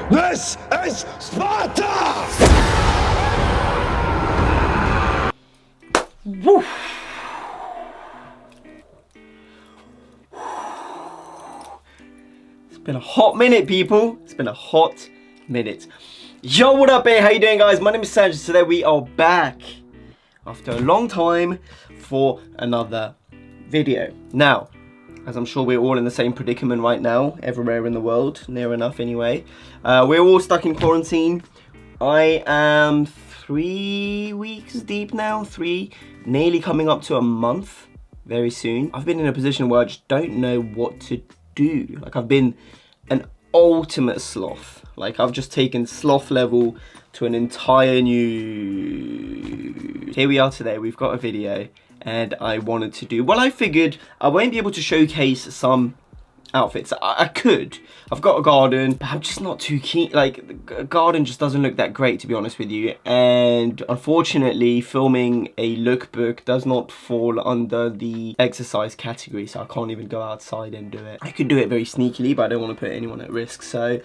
This is Sparta! Woo. It's been a hot minute, people. It's been a hot minute. Yo, what up, hey? How you doing, guys? My name is Sangiev. Today we are back after a long time for another video. Now, as I'm sure we're all in the same predicament right now, everywhere in the world, near enough anyway. We're all stuck in quarantine. I am 3 weeks deep now, nearly coming up to a month very soon. I've been in a position where I just don't know what to do. Like, I've been an ultimate sloth. Like, I've just taken sloth level to an entire new... Here we are today, we've got a video. And I wanted to do, well, I figured I won't be able to showcase some outfits. I could. I've got a garden, but I'm just not too keen. Like, the garden just doesn't look that great, to be honest with you. And unfortunately, filming a lookbook does not fall under the exercise category, so I can't even go outside and do it. I could do it very sneakily, but I don't want to put anyone at risk. So,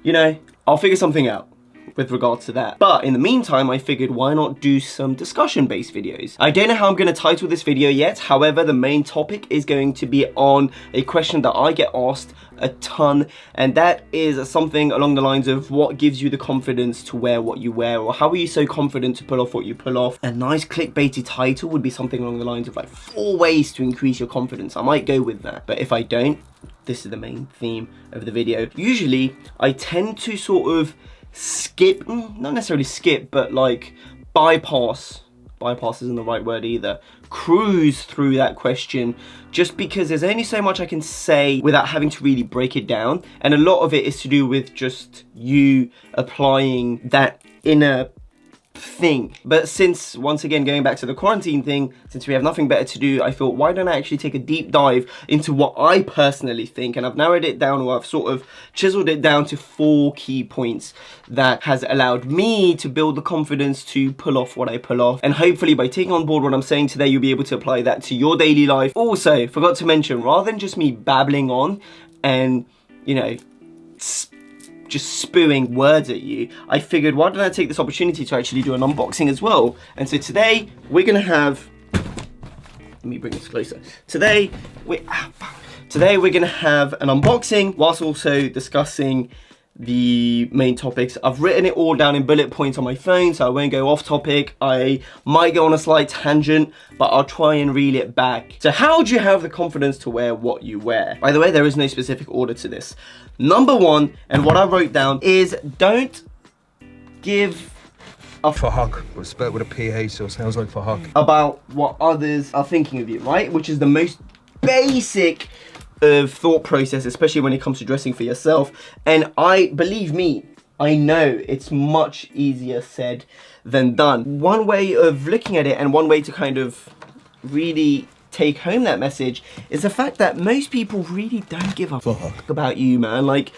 you know, I'll figure something out with regards to that. But in the meantime, I figured why not do some discussion-based videos. I don't know how I'm going to title this video yet. However, the main topic is going to be on a question that I get asked a ton, and that is something along the lines of what gives you the confidence to wear what you wear, or how are you so confident to pull off what you pull off. A nice clickbaity title would be something along the lines of like 4 ways to increase your confidence. I might go with that, but if I don't, this is the main theme of the video. Usually, I tend to sort of skip, not necessarily skip, but like bypass isn't the right word either, cruise through that question, just because there's only so much I can say without having to really break it down, and a lot of it is to do with just you applying that inner thing. But since, once again, going back to the quarantine thing, since we have nothing better to do, I thought, why don't I actually take a deep dive into what I personally think, and I've narrowed it down, or I've sort of chiseled it down to 4 key points that has allowed me to build the confidence to pull off what I pull off, and hopefully by taking on board what I'm saying today, you'll be able to apply that to your daily life. Also, forgot to mention, rather than just me babbling on and, you know, just spewing words at you, I figured, why don't I take this opportunity to actually do an unboxing as well? And so today we're gonna have, let me bring this closer. Today we're gonna have an unboxing whilst also discussing the main topics. I've written it all down in bullet points on my phone, so I won't go off topic. I might go on a slight tangent, but I'll try and reel it back. So how do you have the confidence to wear what you wear? By the way, there is no specific order to this. Number 1, and what I wrote down, is don't give a fuck. Spelled with a PH, so it sounds like fuck. About what others are thinking of you, right? Which is the most basic of thought process, especially when it comes to dressing for yourself. And believe me, I know it's much easier said than done. One way of looking at it, and one way to kind of really take home that message, is the fact that most people really don't give a fuck about you, man. Like,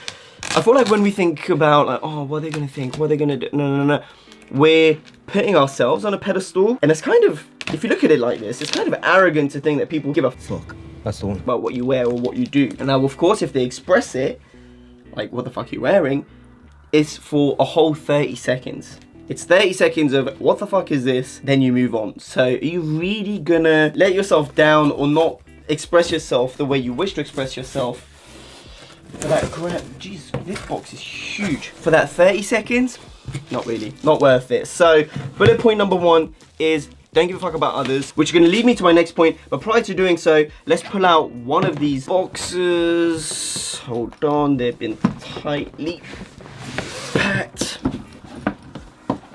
I feel like when we think about like, oh, what are they gonna think? What are they gonna do? No. We're putting ourselves on a pedestal, and it's kind of, if you look at it like this, it's kind of arrogant to think that people give a fuck. That's the one. About what you wear or what you do. And now, of course, if they express it, like, what the fuck are you wearing, it's for a whole 30 seconds. It's 30 seconds of, what the fuck is this? Then you move on. So are you really gonna let yourself down or not express yourself the way you wish to express yourself? For that jeez, this box is huge. For that 30 seconds, not really, not worth it. So bullet point number 1 is, don't give a fuck about others, which is going to lead me to my next point. But prior to doing so, let's pull out one of these boxes. Hold on, they've been tightly packed.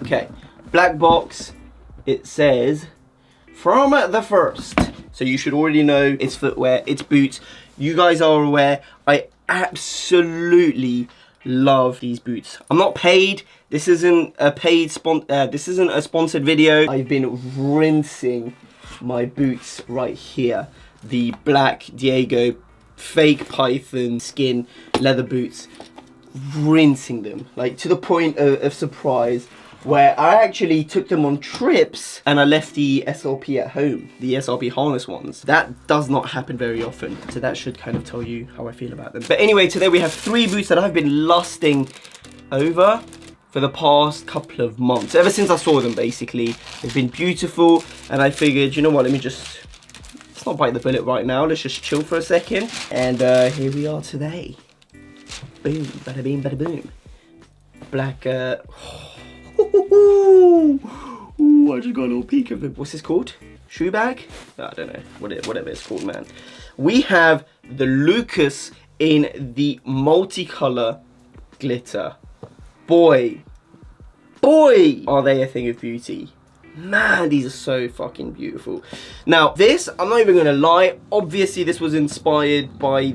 Okay, black box. It says, from the first. So you should already know it's footwear, it's boots. You guys are aware, I absolutely love these boots. I'm not paid. This isn't a this isn't a sponsored video. I've been rinsing my boots right here. The black Diego fake python skin leather boots. Rinsing them, like, to the point of surprise. where I actually took them on trips and I left the SLP at home, the SLP harness ones. That does not happen very often, so that should kind of tell you how I feel about them. But anyway, today we have 3 boots that I've been lusting over for the past couple of months. Ever since I saw them, basically. They've been beautiful, and I figured, you know what, let's not bite the bullet right now, let's just chill for a second. And here we are today. Boom, bada bing, bada boom. Black, ooh, I just got a little peek of it. What's this called? Shoe bag? I don't know. Whatever it's called, man. We have the Lucas in the multicolor glitter. Boy, are they a thing of beauty. Man, these are so fucking beautiful. Now, this, I'm not even gonna lie, obviously this was inspired by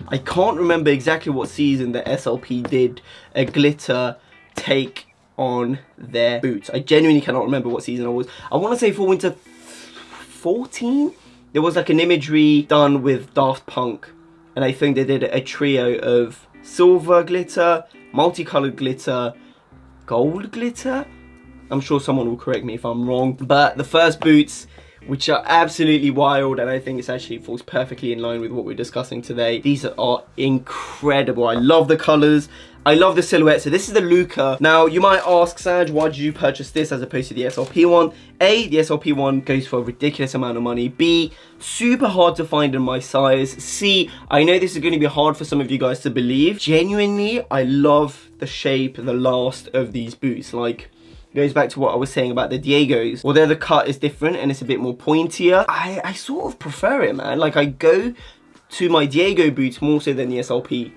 I can't remember exactly what season the SLP did a glitter take on their boots. I genuinely cannot remember what season it was. I want to say for winter 14, there was like an imagery done with Daft Punk, and I think they did a trio of silver glitter, multicolored glitter, gold glitter. I'm sure someone will correct me if I'm wrong, but the first boots, which are absolutely wild, and I think it actually falls perfectly in line with what we're discussing today. These are incredible. I love the colors. I love the silhouette. So this is the Luca. Now, you might ask, Sanj, why did you purchase this as opposed to the SLP one? A, the SLP one goes for a ridiculous amount of money. B, super hard to find in my size. C, I know this is going to be hard for some of you guys to believe. Genuinely, I love the shape and the last of these boots. Like, goes back to what I was saying about the Diegos. Although the cut is different and it's a bit more pointier, I sort of prefer it, man. Like, I go to my Diego boots more so than the SLP.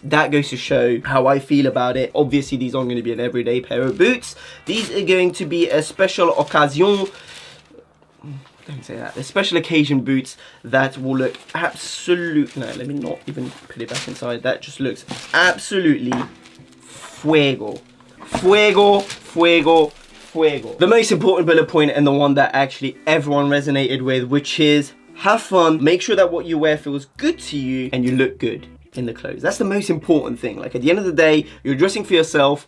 That goes to show how I feel about it. Obviously, these aren't going to be an everyday pair of boots. These are going to be a special occasion. Don't say that. A special occasion boots that will look absolutely... No, let me not even put it back inside. That just looks absolutely fuego. Fuego, fuego, fuego. The most important bullet point, and the one that actually everyone resonated with, which is have fun, make sure that what you wear feels good to you, and you look good in the clothes. That's the most important thing. Like, at the end of the day, you're dressing for yourself.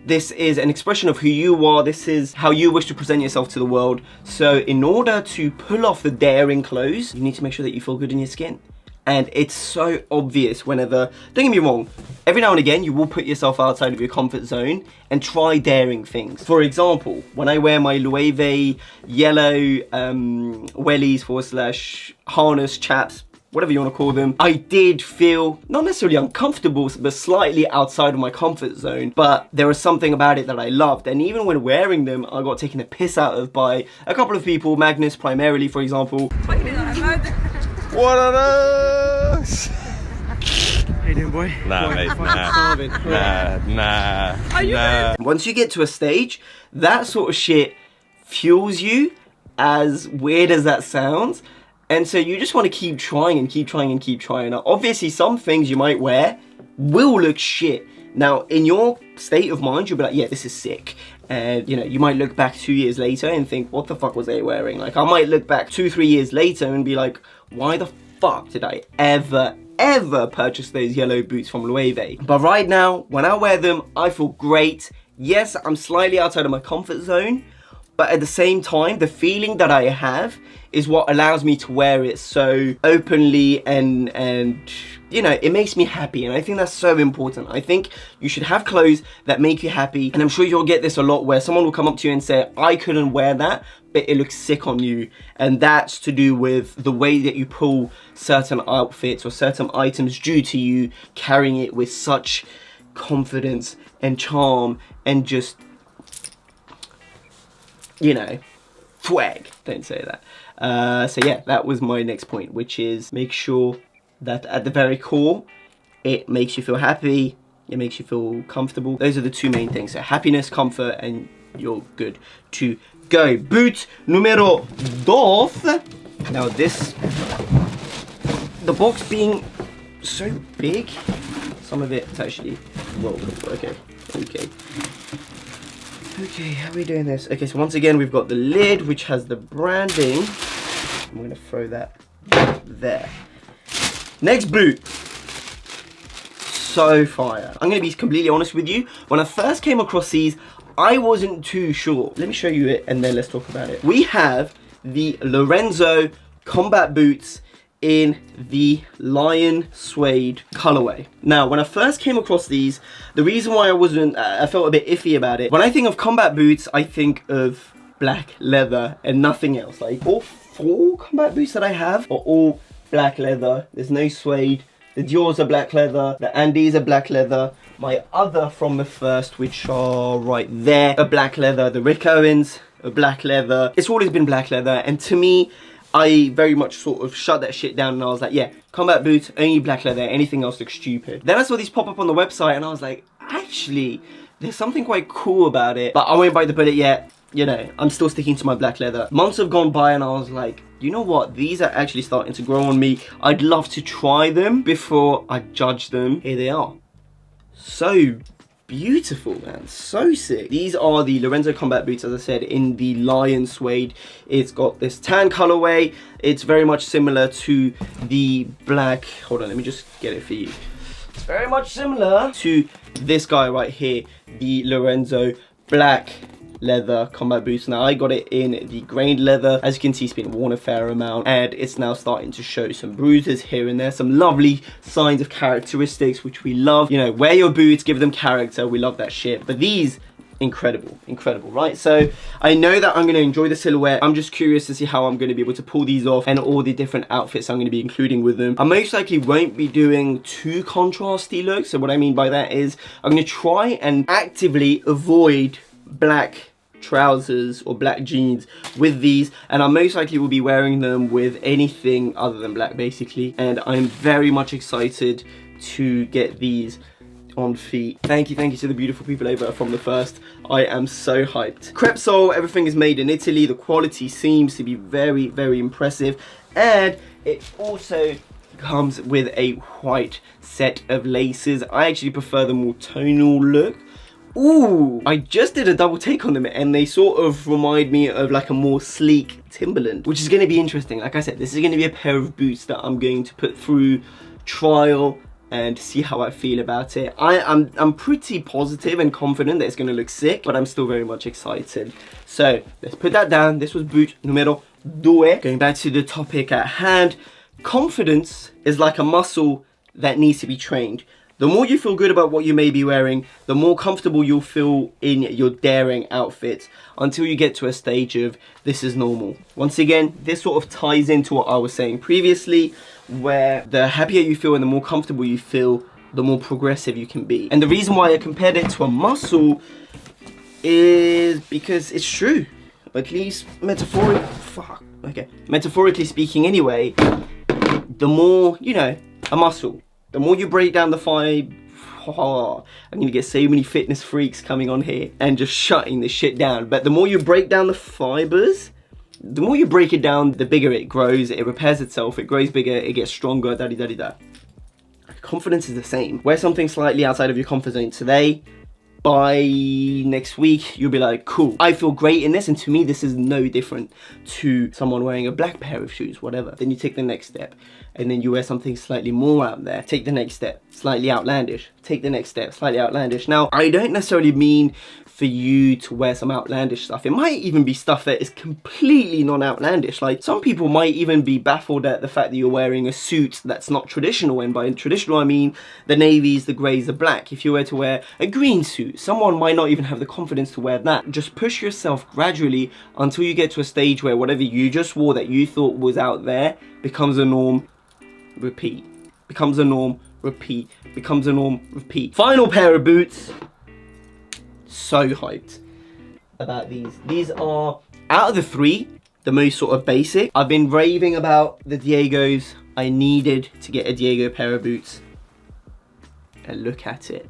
This is an expression of who you are. This is how you wish to present yourself to the world. So in order to pull off the daring clothes, you need to make sure that you feel good in your skin. And it's so obvious whenever, don't get me wrong, every now and again you will put yourself outside of your comfort zone and try daring things. For example, when I wear my Loewe yellow wellies / harness chaps, whatever you want to call them, I did feel not necessarily uncomfortable, but slightly outside of my comfort zone. But there was something about it that I loved, and even when wearing them, I got taken a piss out of by a couple of people, Magnus primarily, for example. What are those? How you doing, boy? Nah, mate, nah. Once you get to a stage, that sort of shit fuels you, as weird as that sounds. And so you just want to keep trying and keep trying and keep trying. Now, obviously, some things you might wear will look shit. Now, in your state of mind, you'll be like, yeah, this is sick. And, you know, you might look back 2 years later and think, what the fuck was they wearing? Like, I might look back 2-3 years later and be like, why the fuck did I ever purchase those yellow boots from Loewe? But right now, when I wear them, I feel great. Yes, I'm slightly outside of my comfort zone, but at the same time, the feeling that I have is what allows me to wear it so openly, and you know, it makes me happy, and I think that's so important. I think you should have clothes that make you happy, and I'm sure you'll get this a lot where someone will come up to you and say, I couldn't wear that, but it looks sick on you. And that's to do with the way that you pull certain outfits or certain items due to you carrying it with such confidence and charm and just, you know, swag. Don't say that. So yeah, that was my next point, which is make sure that at the very core, it makes you feel happy, it makes you feel comfortable. Those are the two main things. So happiness, comfort, and you're good to go. Boot numero 2. Now this, the box being so big, some of it's actually, whoa, okay. Okay, how are we doing this? Okay, so once again, we've got the lid, which has the branding. I'm gonna throw that there. Next boot. So fire. I'm gonna be completely honest with you. When I first came across these, I wasn't too sure. Let me show you it and then let's talk about it. We have the Lorenzo combat boots in the lion suede colorway. Now, when I first came across these, the reason why I felt a bit iffy about it, when I think of combat boots, I think of black leather and nothing else. Like, all 4 combat boots that I have are all black leather. There's no suede. The Dior's are black leather. The Andes are black leather. My other from the first, which are right there, are black leather. The Rick Owens are black leather. It's always been black leather, and to me, I very much sort of shut that shit down and I was like, yeah, combat boots, only black leather, anything else looks stupid. Then I saw these pop up on the website and I was like, actually, there's something quite cool about it. But I won't bite the bullet yet. You know, I'm still sticking to my black leather. Months have gone by and I was like, you know what? These are actually starting to grow on me. I'd love to try them before I judge them. Here they are. So beautiful, man, so sick. These are the Lorenzo combat boots, as I said, in the lion suede. It's got this tan colorway. It's very much similar to the black, hold on, let me just get it for you. It's very much similar to this guy right here, the Lorenzo black leather combat boots. Now, I got it in the grained leather. As you can see, it's been worn a fair amount and it's now starting to show some bruises here and there, some lovely signs of characteristics, which we love. You know, wear your boots, give them character. We love that shit. But these, incredible, right? So I know that I'm going to enjoy the silhouette. I'm just curious to see how I'm going to be able to pull these off and all the different outfits I'm going to be including with them. I most likely won't be doing too contrasty looks. So what I mean by that is I'm going to try and actively avoid black trousers or black jeans with these, and I most likely will be wearing them with anything other than black, basically. And I'm very much excited to get these on feet. Thank you to the beautiful people over from the first. I am so hyped. Crepe sole, everything is made in Italy. The quality seems to be very, very impressive, and it also comes with a white set of laces. I actually prefer the more tonal look. Ooh, I just did a double take on them and they sort of remind me of like a more sleek Timberland, which is going to be interesting. Like I said, this is going to be a pair of boots that I'm going to put through trial and see how I feel about it. I'm pretty positive and confident that it's going to look sick, but I'm still very much excited. So let's put that down. This was boot numero 2. Going back to the topic at hand, confidence is like a muscle that needs to be trained. The more you feel good about what you may be wearing, the more comfortable you'll feel in your daring outfits until you get to a stage of this is normal. Once again, this sort of ties into what I was saying previously, where the happier you feel and the more comfortable you feel, the more progressive you can be. And the reason why I compared it to a muscle is because it's true. At least metaphorically speaking anyway, the more, you know, a muscle. The more you break down the fibre, I'm gonna get so many fitness freaks coming on here and just shutting this shit down. But the more you break down the fibers, the more you break it down, the bigger it grows, it repairs itself, it grows bigger, it gets stronger, da-di-da-di-da. Confidence is the same. Wear something slightly outside of your comfort zone today. By next week, you'll be like, cool, I feel great in this, and to me, this is no different to someone wearing a black pair of shoes, whatever. Then you take the next step, and then you wear something slightly more out there. Take the next step, slightly outlandish. Take the next step, slightly outlandish. Now, I don't necessarily mean for you to wear some outlandish stuff. It might even be stuff that is completely non-outlandish. Like, some people might even be baffled at the fact that you're wearing a suit that's not traditional, and by traditional I mean the navies, the greys, the black. If you were to wear a green suit, someone might not even have the confidence to wear that. Just push yourself gradually until you get to a stage where whatever you just wore that you thought was out there becomes a norm. Repeat. Becomes a norm. Repeat. Becomes a norm. Repeat. Final pair of boots. So hyped about these. These are, out of the 3, the most sort of basic. I've been raving about the Diegos. I needed to get a Diego pair of boots. And look at it.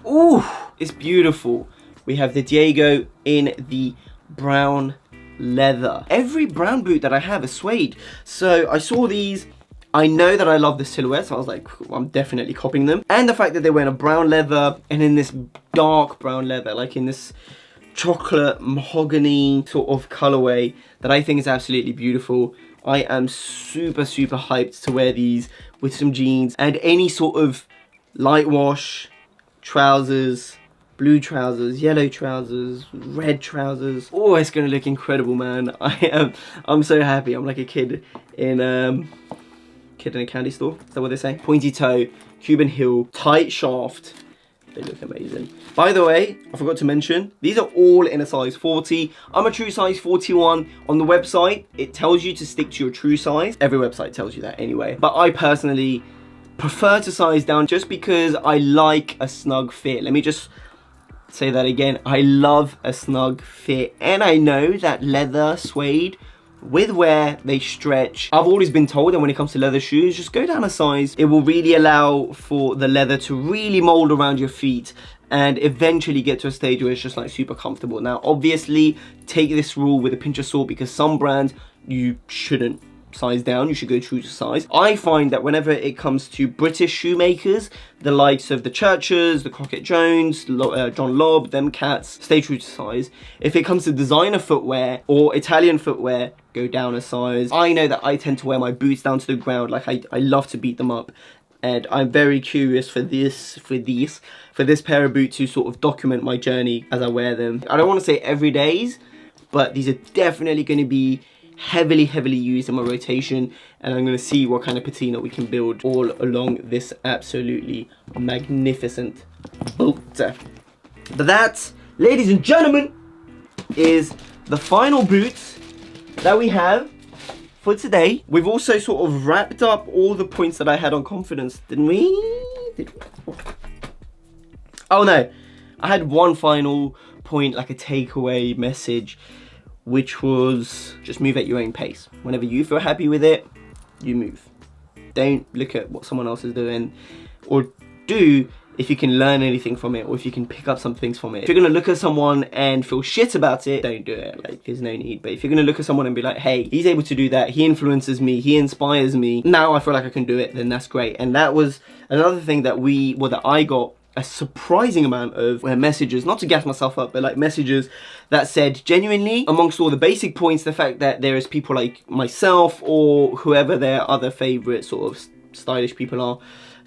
Ooh, it's beautiful. We have the Diego in the brown leather. Every brown boot that I have is suede. So I saw these. I know that I love the silhouette, so I was like, I'm definitely copying them. And the fact that they were in a brown leather and in this dark brown leather, like in this chocolate mahogany sort of colorway that I think is absolutely beautiful. I am super, super hyped to wear these with some jeans and any sort of light wash, trousers, blue trousers, yellow trousers, red trousers. Oh, it's gonna look incredible, man. I'm so happy. I'm like a kid in a candy store. Is that what they say? Pointy toe, Cuban heel, tight shaft. They look amazing. By the way, I forgot to mention, these are all in a size 40. I'm a true size 41. On the website, it tells you to stick to your true size. Every website tells you that anyway. But I personally prefer to size down just because I like a snug fit. Let me just say that again. I love a snug fit. And I know that leather, suede, with wear, they stretch. I've always been told that when it comes to leather shoes, just go down a size. It will really allow for the leather to really mold around your feet and eventually get to a stage where it's just like super comfortable. Now, obviously, take this rule with a pinch of salt because some brands, you shouldn't size down, you should go true to size. I find that whenever it comes to British shoemakers, the likes of the Churches, the Crockett Jones, John Lobb, them cats, stay true to size. If it comes to designer footwear or Italian footwear, go down a size. I know that I tend to wear my boots down to the ground, like I love to beat them up. And I'm very curious for this pair of boots to sort of document my journey as I wear them. I don't want to say every days, but these are definitely going to be heavily used in my rotation, and I'm going to see what kind of patina we can build all along this absolutely magnificent boot. But that, ladies and gentlemen, is the final boots that we have for today. We've also sort of wrapped up all the points that I had on confidence, didn't we? Oh no, I had one final point, like a takeaway message, which was just move at your own pace. Whenever you feel happy with it, you move. Don't look at what someone else is doing, or do if you can learn anything from it, or if you can pick up some things from it. If you're gonna look at someone and feel shit about it, don't do it. Like, there's no need. But if you're gonna look at someone and be like, hey, he's able to do that, he influences me, he inspires me, now I feel like I can do it, then that's great. And that was another thing that I got a surprising amount of messages, not to gas myself up, but like messages that said, genuinely, amongst all the basic points, the fact that there is people like myself or whoever their other favorite sort of stylish people are,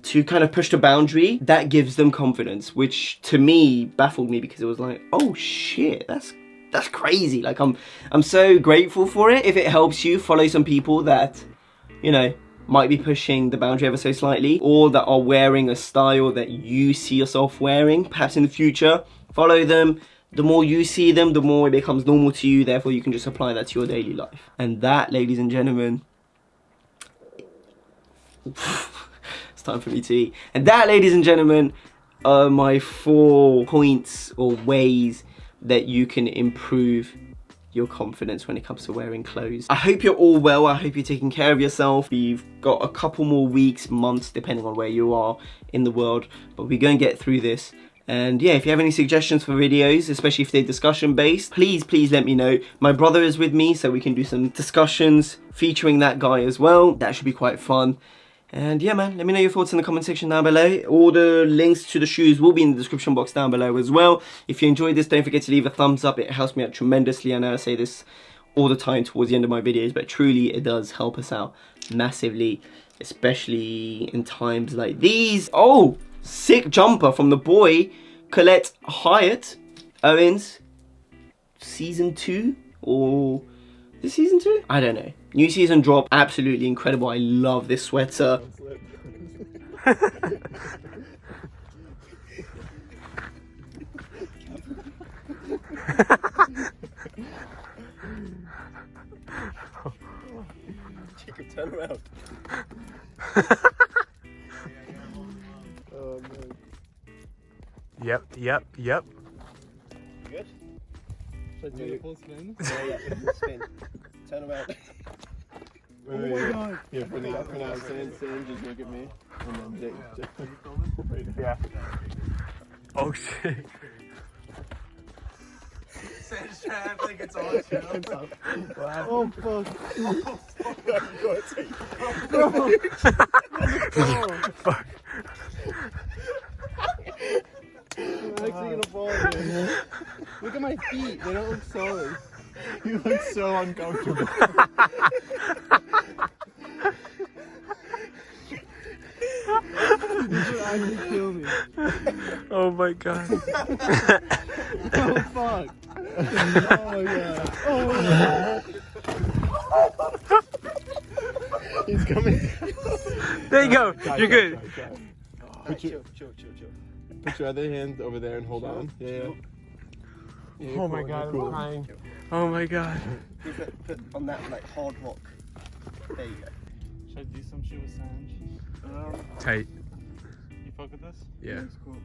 to kind of push the boundary, that gives them confidence, which to me baffled me, because it was like, oh shit, that's crazy. Like, I'm so grateful for it. If it helps you, follow some people that, you know, might be pushing the boundary ever so slightly, or that are wearing a style that you see yourself wearing, perhaps in the future. Follow them. The more you see them, the more it becomes normal to you, therefore you can just apply that to your daily life. And that, ladies and gentlemen, it's time for me to eat. And that, ladies and gentlemen, are my 4 points or ways that you can improve your confidence when it comes to wearing clothes. I hope you're all well. I hope you're taking care of yourself. We've got a couple more weeks, months, depending on where you are in the world, but we're going to get through this. And yeah, if you have any suggestions for videos, especially if they're discussion based, please let me know. My brother is with me, so we can do some discussions featuring that guy as well. That should be quite fun. And yeah, man, let me know your thoughts in the comment section down below. All the links to the shoes will be in the description box down below as well. If you enjoyed this, don't forget to leave a thumbs up. It helps me out tremendously. I know I say this all the time towards the end of my videos, but truly it does help us out massively, especially in times like these. Oh, sick jumper from the boy, Colette Hyatt Owens, season 2, or is it season 2? I don't know. New season drop, absolutely incredible. I love this sweater. Turn around. Oh, man. Yep. Good? Should I do the full spin? Yeah, spin. Turn around. Oh my god. Yeah, for now, Sam, just look at me. And then Jake. Yeah. Oh shit. Sam's trying to think it's on show. Oh fuck. Fuck. I'm actually gonna fall again. Look at my feet, they don't look solid. You look so uncomfortable. These are trying to kill me. Oh my god. Oh fuck. Oh my god. Oh my god. He's coming. There you go. You're good. Put your other hand over there and hold on. Yeah. Oh my god, I'm crying. Oh my god. Put on that like hard rock. There you go. Should I do some shit with Sanj? Tight. You fuck with this? Yeah. That's cool.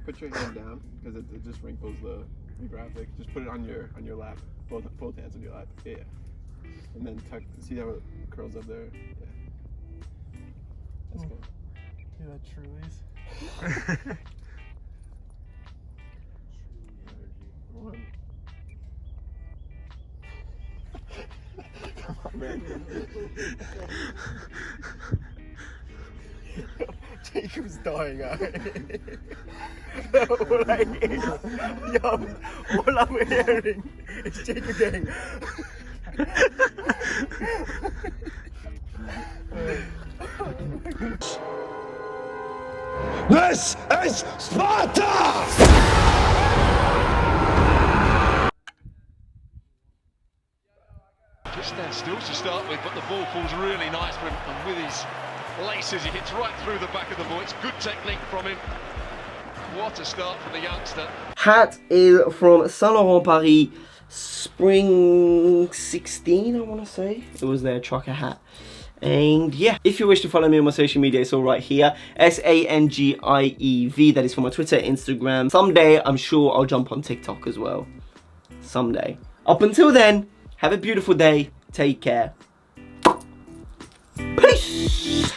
Put your hand down because it just wrinkles the graphic. Just put it on your lap. Both hands on your lap. Yeah. And then tuck. See how it curls up there? Yeah. That's good. Yeah, that Truly's. One. Come on, man. Jacob's dying out. All I'm hearing is Jacob getting. This is Sparta! Just stand still to start with, but the ball falls really nice for him, and with his laces he hits right through the back of the ball. It's good technique from him. What a start for the youngster. Hat is from Saint Laurent Paris, spring 16, I want to say. It was their trucker hat. And yeah, if you wish to follow me on my social media, it's all right here. Sangiev, that is for my Twitter, Instagram. Someday, I'm sure I'll jump on TikTok as well. Someday. Up until then, have a beautiful day. Take care. Peace!